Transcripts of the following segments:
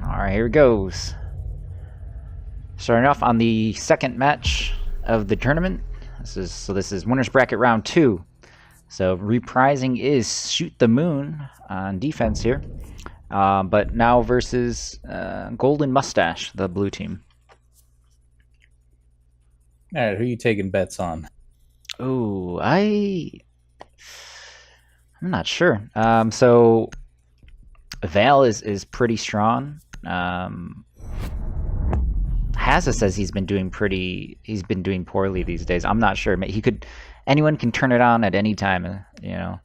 Alright, here it goes. Starting off on the second match of the tournament. This is winners bracket round 2. So reprising is Shoot the Moon on defense here. But now versus Golden Mustache, the blue team. Alright, who are you taking bets on? Oh, I'm not sure. So Val is pretty strong. Hazza says he's been doing poorly these days. I'm not sure. Anyone can turn it on at any time, you know.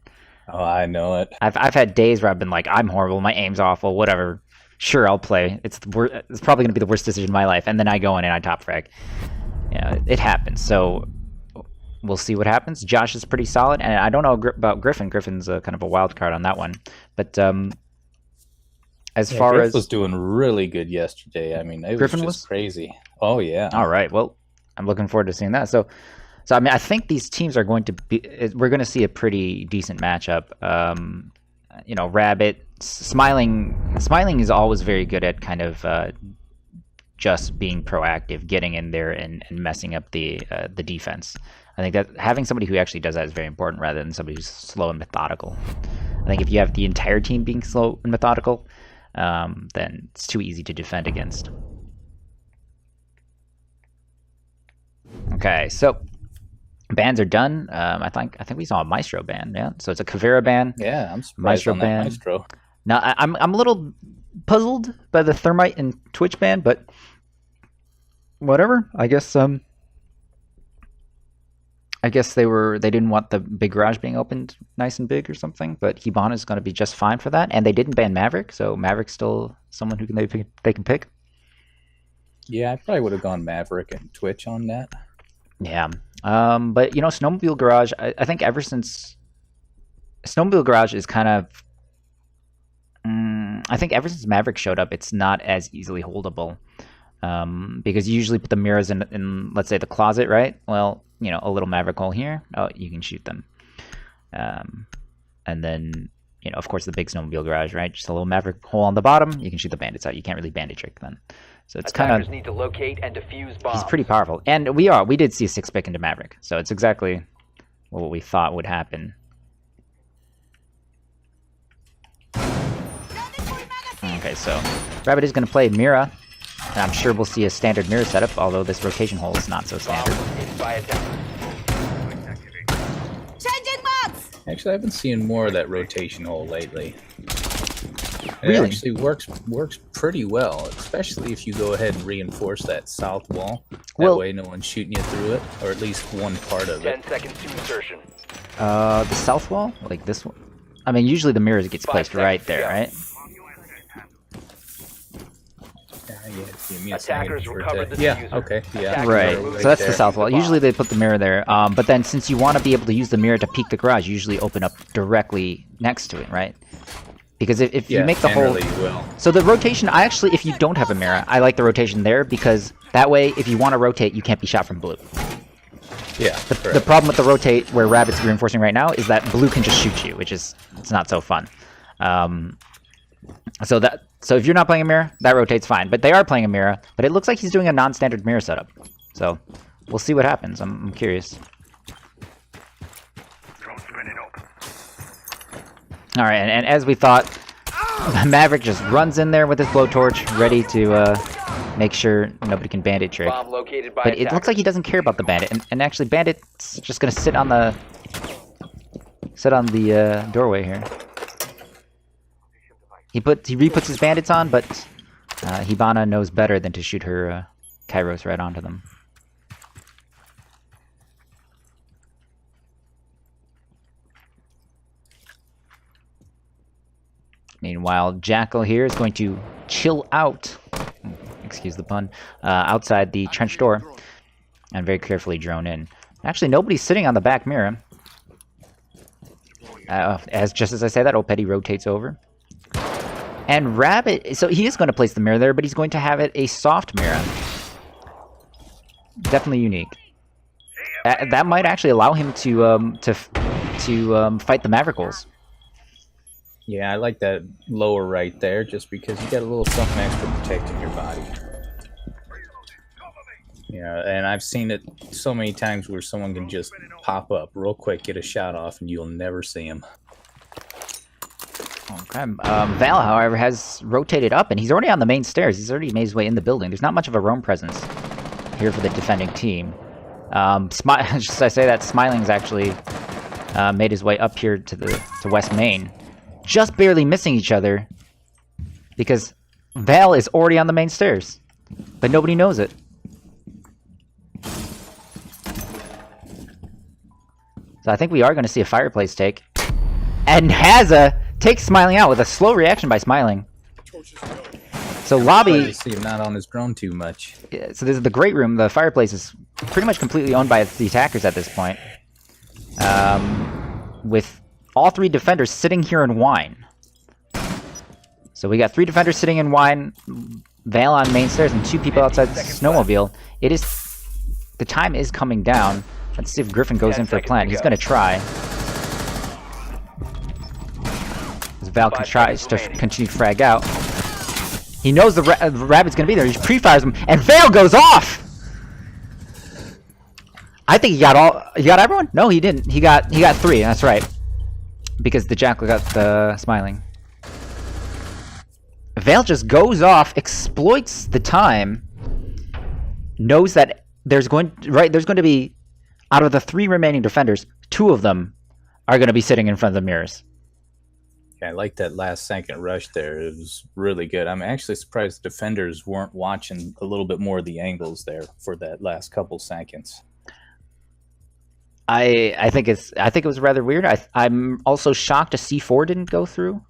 Oh, I know it. I've had days where I've been like, I'm horrible, my aim's awful, whatever. Sure, I'll play. It's probably going to be the worst decision of my life, and then I go in and I top frag. Yeah, it happens. So we'll see what happens. Josh is pretty solid, and I don't know about Griffin. Griffin's kind of a wild card on that one, but Griff was doing really good yesterday. I mean, it Griffin was just crazy. Oh yeah. All right. Well, I'm looking forward to seeing that. So I mean, I think these teams are going to be. We're going to see a pretty decent matchup. You know, Rabbit, Smiling is always very good at kind of just being proactive, getting in there and messing up the defense. I think that having somebody who actually does that is very important rather than somebody who's slow and methodical. I think if you have the entire team being slow and methodical, then it's too easy to defend against. Okay, so bans are done. I think we saw a Maestro ban. Yeah, so it's a Caveira ban. Yeah, I'm surprised Maestro on ban. that Maestro. Now I'm a little puzzled by the Thermite and Twitch ban, but whatever. I guess they didn't want the big garage being opened nice and big or something, but Hibana is going to be just fine for that. And they didn't ban Maverick, so Maverick's still someone who they can pick. Yeah, I probably would have gone Maverick and Twitch on that. Yeah. But you know, Snowmobile Garage, I think ever since Snowmobile Garage is kind of I think ever since Maverick showed up, it's not as easily holdable. Because you usually put the mirrors in let's say the closet, right? Well, you know, a little Maverick hole here, you can shoot them. And then, you know, of course, the big Snowmobile Garage, right? Just a little Maverick hole on the bottom, you can shoot the bandits out. You can't really bandit trick then. So it's kind of need to locate and defuse bombs. He's pretty powerful. And we did see a 6-pick into Maverick, so it's exactly what we thought would happen. Okay, so Rabbit is going to play Mira. And I'm sure we'll see a standard mirror setup, although this rotation hole is not so standard. Changing mods! Actually, I've been seeing more of that rotation hole lately. Really? It actually works pretty well, especially if you go ahead and reinforce that south wall. That way no one's shooting you through it, or at least one part of it. 10 seconds to insertion. The south wall? Like this one? I mean, usually the mirror gets placed right there, right? Attackers recovered the yeah, diffuser. okay, yeah. Right, so that's the south wall. Usually they put the mirror there, but then since you want to be able to use the mirror to peek the garage, you usually open up directly next to it, right? Because if you make the hole... So the rotation, if you don't have a mirror, I like the rotation there, because that way, if you want to rotate, you can't be shot from blue. Yeah, the problem with the rotate, where Rabbit's reinforcing right now, is that blue can just shoot you, which is it's not so fun. So if you're not playing a mirror, that rotates fine. But they are playing a mirror, but it looks like he's doing a non-standard mirror setup. So we'll see what happens. I'm curious. All right, and as we thought, Maverick just runs in there with his blowtorch, ready to make sure nobody can bandit trick. Bomb located by But it looks like he doesn't care about the bandit, and actually bandit's just gonna sit on the doorway here. He re-puts his bandits on, but Hibana knows better than to shoot her Kairos right onto them. Meanwhile, Jackal here is going to chill out, excuse the pun, outside the trench door and very carefully drone in. Actually, nobody's sitting on the back mirror. Just as I say that, Opeti rotates over. And Rabbit, so he is going to place the mirror there, but he's going to have it a soft mirror. Definitely unique. That might actually allow him to fight the Maverick holes. Yeah, I like that lower right there, just because you got a little something extra protecting your body. Yeah, and I've seen it so many times where someone can just pop up real quick, get a shot off, and you'll never see him. Okay. Val, however, has rotated up, and he's already on the main stairs. He's already made his way in the building. There's not much of a roam presence here for the defending team. Just I say that Smiling's actually made his way up here to West Main, just barely missing each other because Val is already on the main stairs, but nobody knows it. So I think we are going to see a fireplace take, and Haza takes Smiling out with a slow reaction by Smiling. So lobby. See him not on his drone too much. So this is the great room. The fireplace is pretty much completely owned by the attackers at this point. With all 3 defenders sitting here in wine. So we got 3 defenders sitting in wine, Vale on main stairs, and 2 people outside the snowmobile. The time is coming down. Let's see if Griffin goes in for a plant. He's going to try. Val tries to continue to frag out. He knows the rabbit's going to be there. He pre-fires him, and Vale goes off! I think he got everyone? No, he didn't. He got 3, that's right. Because the Jackal got the Smiling. Vale just goes off, exploits the time, knows that there's going to be, out of the 3 remaining defenders, 2 of them are going to be sitting in front of the mirrors. Yeah, I like that last second rush there. It was really good. I'm actually surprised defenders weren't watching a little bit more of the angles there for that last couple seconds. I think it was rather weird. I'm also shocked a C4 didn't go through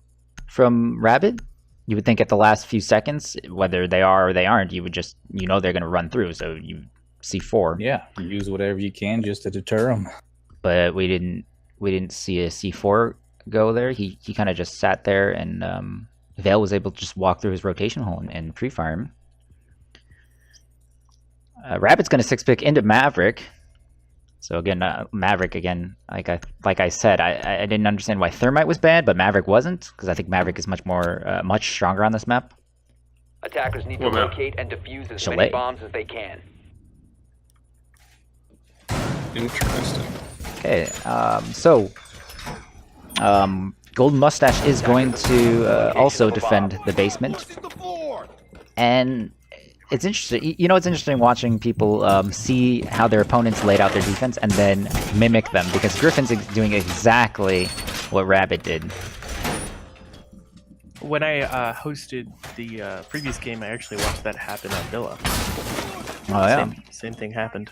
from Rabbit. You would think at the last few seconds, whether they are or they aren't, you would just, they're going to run through. So you C4. Yeah, use whatever you can just to deter them. But we didn't see a C4 go there. He kind of just sat there, and Vale was able to just walk through his rotation hole and pre-fire him. Rabbit's going to 6-pick into Maverick. So again, Maverick again, like I said, I didn't understand why Thermite was bad, but Maverick wasn't, because I think Maverick is much stronger on this map. Attackers need to locate and defuse as many bombs as they can. Interesting. Okay, Golden Mustache is going to also defend the basement, and it's interesting. It's interesting watching people see how their opponents laid out their defense and then mimic them, because Griffin's doing exactly what Rabbit did. When I hosted the previous game, I actually watched that happen at Villa. Oh yeah, same thing happened.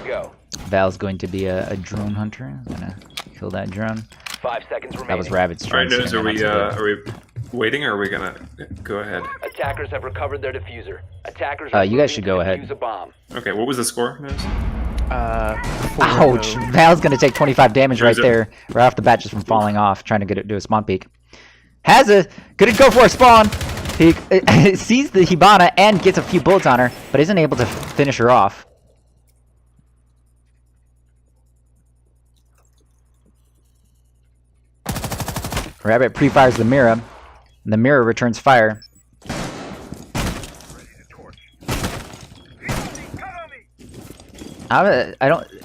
Go. Val's going to be a drone hunter. I'm gonna kill that drone. 5 seconds remaining. That was Rabbit's drone. Alright, are we waiting, or are we gonna go ahead? Attackers have recovered their diffuser. Attackers you guys should go ahead. Defuse a bomb. Okay, what was the score, guys? Ouch! Val's gonna take 25 damage right there, right off the bat, just from falling off, trying to do a spawn peek. Gonna go for a spawn. He sees the Hibana and gets a few bullets on her, but isn't able to finish her off. Rabbit pre-fires the Mira, and the Mira returns fire.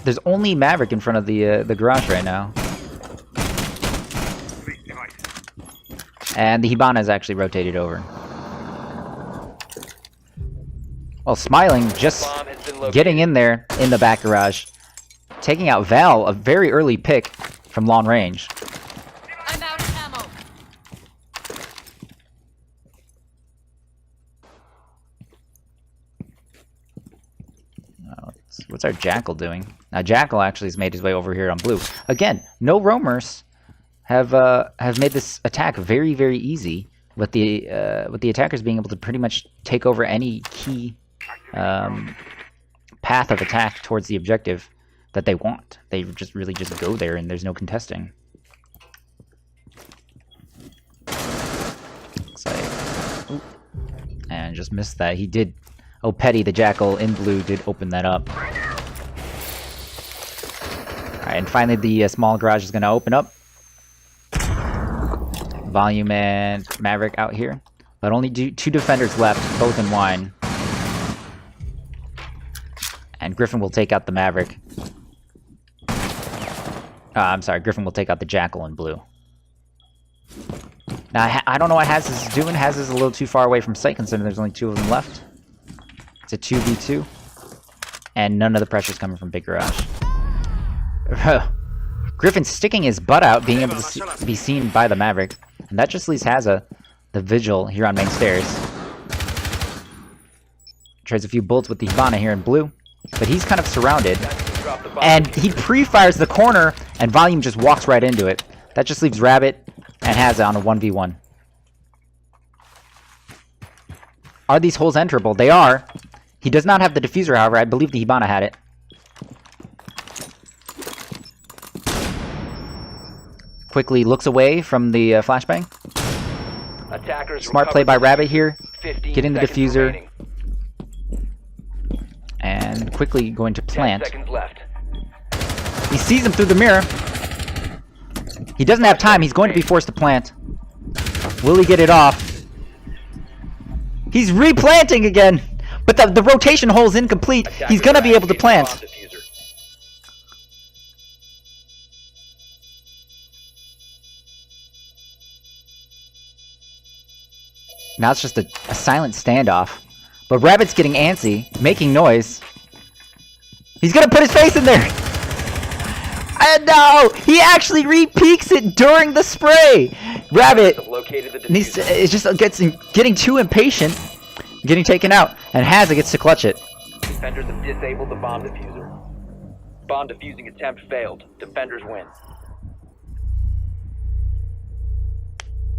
There's only Maverick in front of the garage right now, and the Hibana is actually rotated over. Well, Smiling just getting in there in the back garage, taking out Val, a very early pick from long range. I'm out of ammo. What's our Jackal doing? Now Jackal actually has made his way over here on blue. Again, no roamers have made this attack very, very easy, with the attackers being able to pretty much take over any key path of attack towards the objective that they want. They just really just go there, and there's no contesting. Looks like, ooh, and just missed that. He did. Oh, Petty, the Jackal in blue, did open that up. Alright, and finally the small garage is going to open up. Volume and Maverick out here. But only 2 defenders left, both in wine. And Griffin will take out the Maverick. I'm sorry, Griffin will take out the Jackal in blue. Now, I don't know what Haz is doing. Haz is a little too far away from sight, considering there's only 2 of them left. It's a 2v2. And none of the pressure's coming from Big Garage. Griffin sticking his butt out, being able to be seen by the Maverick. And that just leaves Hazza, the Vigil, here on main stairs. Tries a few bullets with the Hibana here in blue. But he's kind of surrounded. And he pre-fires the corner, and Volume just walks right into it. That just leaves Rabbit and Hazza on a 1v1. Are these holes enterable? They are. He does not have the diffuser, however. I believe the Hibana had it. Quickly looks away from the flashbang. Smart play by Rabbit here. Getting the diffuser. And quickly going to plant. He sees him through the mirror. He doesn't have time. He's going to be forced to plant. Will he get it off? He's replanting again. But the rotation hole is incomplete. He's going to be able to plant. Now it's just a silent standoff. But Rabbit's getting antsy, making noise. He's gonna put his face in there! And no! He actually re-peeks it during the spray! Rabbit is just getting too impatient, getting taken out, and Hazza gets to clutch it. Defenders have disabled the bomb diffuser. Bomb defusing attempt failed. Defenders win.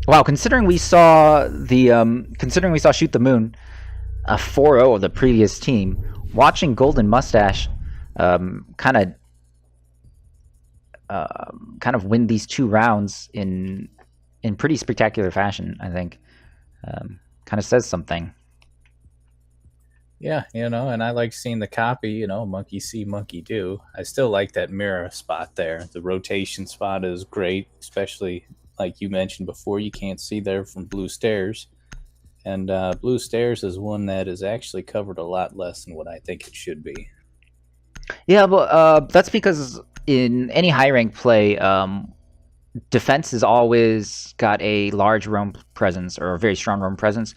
Wow, considering we saw Shoot the Moon, a 4-0 of the previous team, watching GoldenMustache kind of win these 2 rounds in pretty spectacular fashion, I think, kind of says something. Yeah, and I like seeing the copy, monkey see, monkey do. I still like that mirror spot there. The rotation spot is great, especially like you mentioned before, you can't see there from Blue Stairs. And Blue Stairs is one that is actually covered a lot less than what I think it should be. Yeah, but that's because in any high-ranked play, defense has always got a large roam presence or a very strong roam presence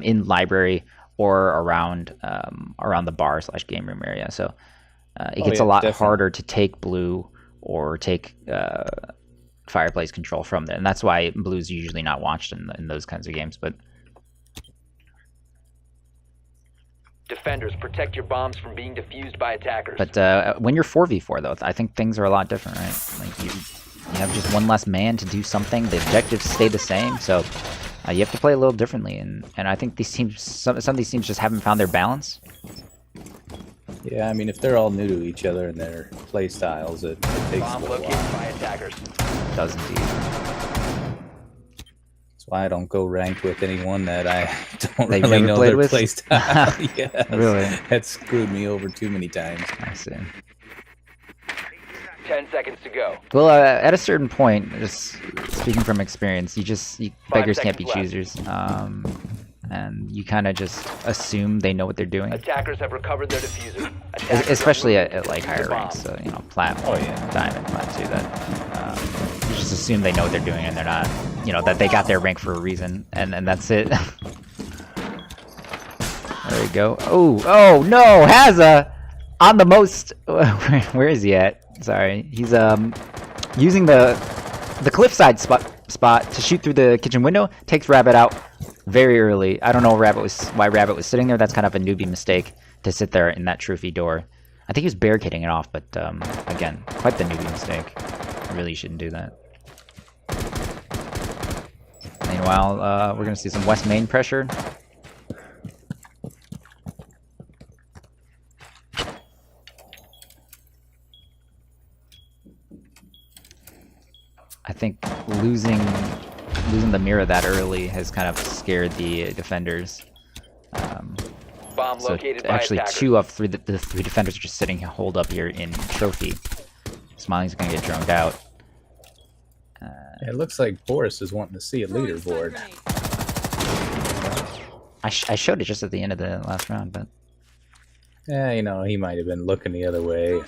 in library or around the bar/game room area. So it gets a lot harder to take blue or take fireplace control from there, and that's why blue's usually not watched in those kinds of games. But defenders, protect your bombs from being defused by attackers. But when you're 4v4 though, I think things are a lot different, right? Like you have just one less man to do something. The objectives stay the same, so you have to play a little differently. And I think these teams, some of these teams just haven't found their balance. Yeah, I mean, if they're all new to each other and their play styles, it takes Bomb a little located while. by attackers. It does indeed. That's why I don't go ranked with anyone that I don't That you've really never know played their with? play style. Yes, Really? That screwed me over too many times. I see. 10 seconds to go. Well, at a certain point, just speaking from experience, beggars can't be seconds left. choosers. And you kind of just assume they know what they're doing. Attackers have recovered their diffuser. Attackers Especially are at like higher the bomb. ranks, so plat, Oh, yeah. diamond, plat 2. That you just assume they know what they're doing, and they're not, that they got their rank for a reason, and that's it. There we go. Oh no, Hazza on the most. Where is he at? Sorry, he's using the cliffside spot to shoot through the kitchen window. Takes Rabbit out very early. I don't know why Rabbit was sitting there. That's kind of a newbie mistake to sit there in that trophy door. I think he was barricading it off, but again, quite the newbie mistake. Really shouldn't do that. Meanwhile, we're going to see some West Main pressure. I think losing the mirror that early has kind of scared the defenders. Bomb So located by actually attackers. 2 of 3 the 3 defenders are just sitting holed up here in trophy. Smiling's gonna get droned out. It looks like Boris is wanting to see a leaderboard. I showed it just at the end of the last round, but Yeah, you know, he might have been looking the other way.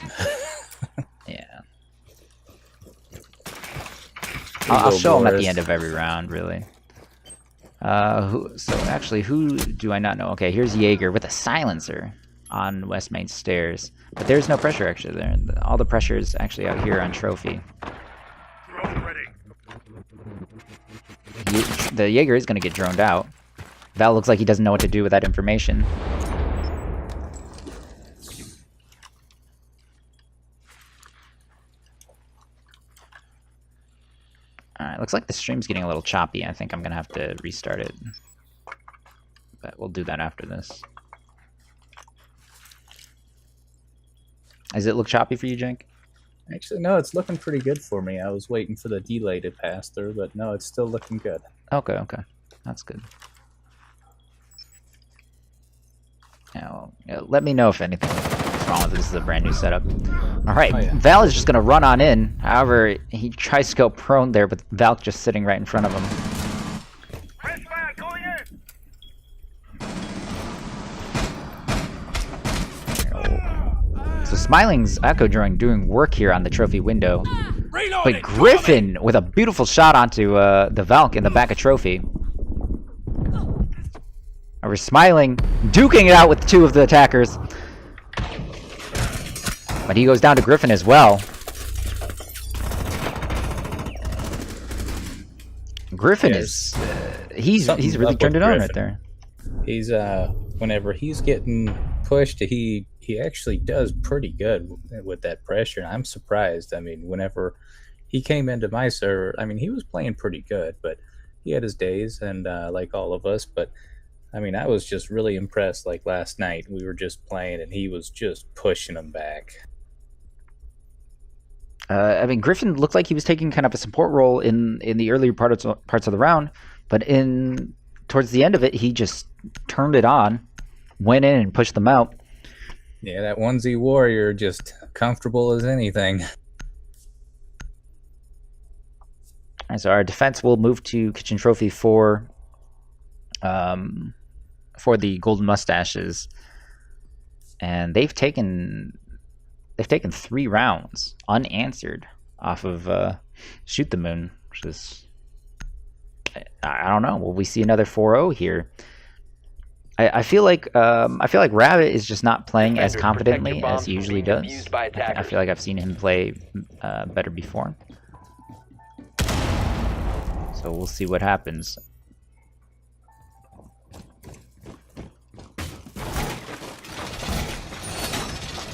yeah. I'll show him at the Boris. end of every round, really. Who do I not know? Okay, here's Jaeger with a silencer on West Main Stairs. But there's no pressure actually there. All the pressure is actually out here on Trophy. The Jaeger is going to get droned out. Val looks like he doesn't know what to do with that information. Alright, looks like the stream's getting a little choppy. I think I'm going to have to restart it. But we'll do that after this. Does it look choppy for you, Jake? Actually, no, it's looking pretty good for me. I was waiting for the delay to pass through, but no, it's still looking good. Okay, okay. That's good. Now, let me know if anything is wrong with this. This is a brand new setup. Alright, Oh, yeah. Val is just going to run on in. However, he tries to go prone there, but Val just sitting right in front of him. So Smiling's Echo Drone doing work here on the trophy window. But Griffin with a beautiful shot onto the Valk in the back of Trophy. Over Smiling, duking it out with two of the attackers. But he goes down to Griffin as well. Griffin is... he's really turned it on right there. He's whenever he's getting pushed, he actually does pretty good with that pressure. And I'm surprised. I mean, whenever he came into my server, I mean, he was playing pretty good, but he had his days, and like all of us. But I mean, I was just really impressed. Like last night, we were just playing, and he was just pushing them back. I mean, Griffin looked like he was taking kind of a support role in the earlier parts of the round, but towards the end of it, he just turned it on, went in and pushed them out. Yeah, that onesie warrior just comfortable as anything. And so our defense will move to Kitchen Trophy for the Golden Mustaches, and they've taken 3 rounds unanswered off of Shoot the Moon, which is, I don't know. Will we see another 4-0 here? I feel like Rabbit is just not playing as confidently as he usually does. I feel like I've seen him play better before. So we'll see what happens.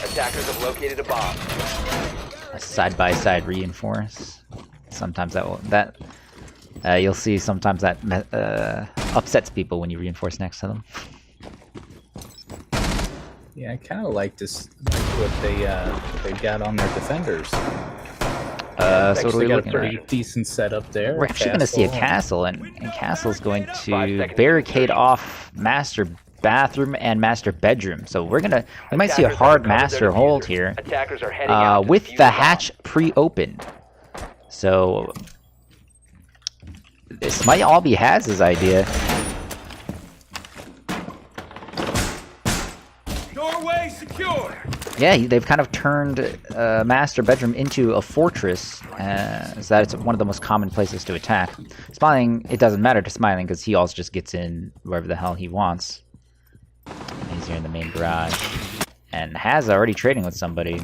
Attackers have located a bomb. A side-by-side reinforce. Sometimes you'll see sometimes that upsets people when you reinforce next to them. Yeah, I kind of like what they got on their defenders. So what are we got looking a pretty at? decent setup there. We're actually going to see a castle, and Castle's going to barricade off Master Bathroom and Master Bedroom. So we might see a hard Master hold here Attackers are heading out to with defuse the bomb. hatch pre-opened. So this might all be Haz's idea. Doorway secure. Yeah, they've kind of turned Master Bedroom into a fortress, so that it's one of the most common places to attack. Smiling, it doesn't matter to Smiling because he also just gets in wherever the hell he wants. He's here in the main garage. And Haz already trading with somebody.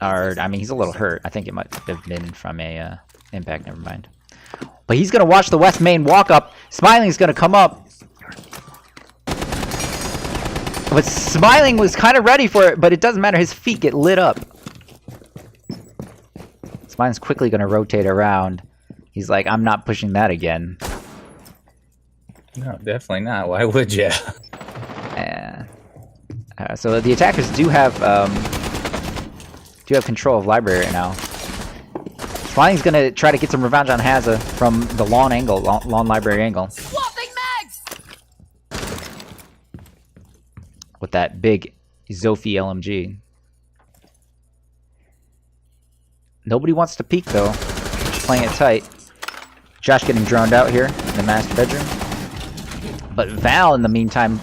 I mean, he's a little hurt. I think it might have been from a impact, never mind. But he's going to watch the West Main walk up. Smiling's going to come up. But Smiling was kind of ready for it, but it doesn't matter. His feet get lit up. Smiling's quickly going to rotate around. He's like, I'm not pushing that again. No, definitely not. Why would you? So the attackers do have control of library right now. Smiling's going to try to get some revenge on Hazza from the lawn library angle. Swapping mags! With that big Zophie LMG. Nobody wants to peek though. playing it tight. Josh getting droned out here in the master bedroom. But Val, in the meantime,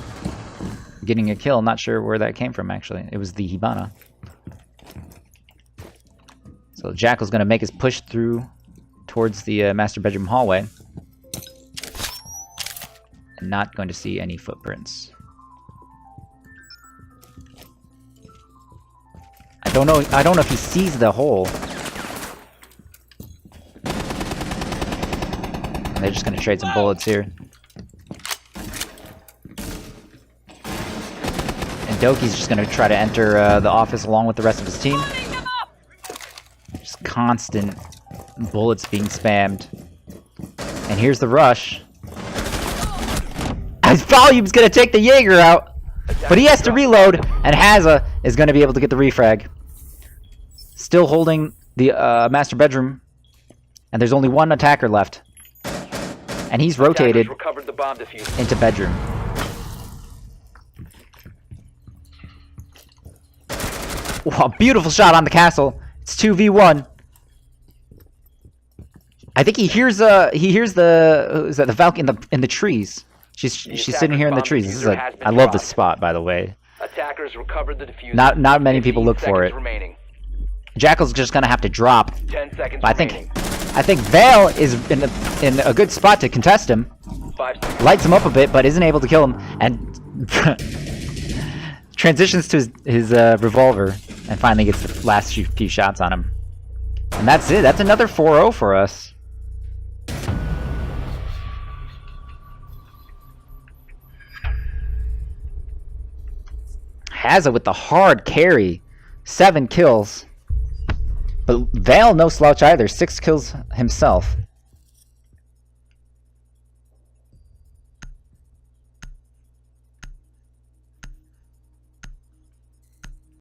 getting a kill. Not sure where that came from, actually. It was the Hibana. So Jackal's going to make his push through towards the master bedroom hallway. And not going to see any footprints. I don't know if he sees the hole. They're just going to trade some bullets here. And Doki's just going to try to enter the office along with the rest of his team. Just constant bullets being spammed. And here's the rush. His volume's going to take the Jaeger out. But he has to reload. And Haza is going to be able to get the refrag. Still holding the master bedroom. And there's only one attacker left. And he's rotated recovered the bomb diffuser. into bedroom. Wow, beautiful shot on the castle. It's 2v1. I think he hears the is that the Falcon in the trees. She's sitting here in the trees. This is I love this spot, by the way. Attackers recovered the diffuser. Not many people look for it. Remaining. Jackal's just gonna have to drop. 10 seconds But remaining. I think Vale is in a good spot to contest him. 5 seconds. Lights him up a bit, but isn't able to kill him, and transitions to his revolver, and finally gets the last few shots on him. And that's it. That's another 4-0 for us. Haza with the hard carry. 7 kills. But Vale no slouch either. 6 kills himself.